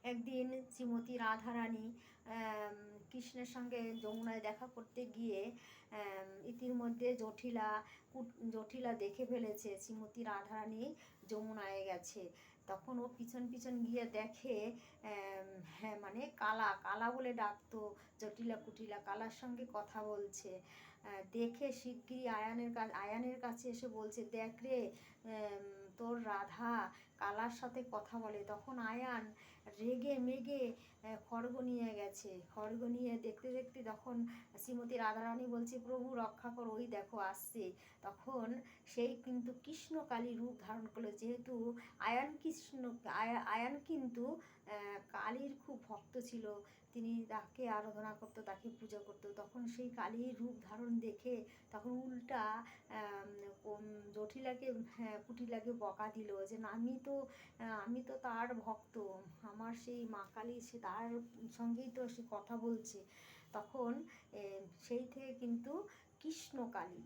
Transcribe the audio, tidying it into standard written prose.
একদিন শ্রীমতী রাধারানী কৃষ্ণের সঙ্গে যমুনায় দেখা করতে গিয়ে ইতিমধ্যে জটিলা দেখে ফেলেছে শ্রীমতী রাধারানী যমুনায় গেছে। তখন ও পিছন পিছন গিয়ে দেখে হ্যাঁ মানে কালা বলে ডাকতো জটিলা কুটিলা, কালার সঙ্গে কথা বলছে। দেখে শিগগিরই আয়ানের কাছে এসে বলছে, দেখ রে তোর রাধা কালার সাথে কথা বলে। তখন আয়ান রেগে মেগে খড়গ নিয়ে গেছে। খড়গ নিয়ে দেখতে দেখতে তখন শ্রীমতী রাধারানী বলছে, প্রভু রক্ষা করো, ওই দেখো আসছে। তখন সেই কিন্তু কৃষ্ণকালী রূপ ধারণ করলো। যেহেতু আয়ান কিন্তু কালীর খুব ভক্ত ছিল, তিনি তাকে আরাধনা করতো, তাকে পুজো করতো। তখন সেই কালীর রূপ ধারণ দেখে তখন উল্টা জটিলাকে কুটিলাকে বকা দিল যে আমি তো তার ভক্ত, আমার সেই মা কালী, সে তার সঙ্গেই তো সে কথা বলছে। তখন সেই থেকে কিন্তু কৃষ্ণকালী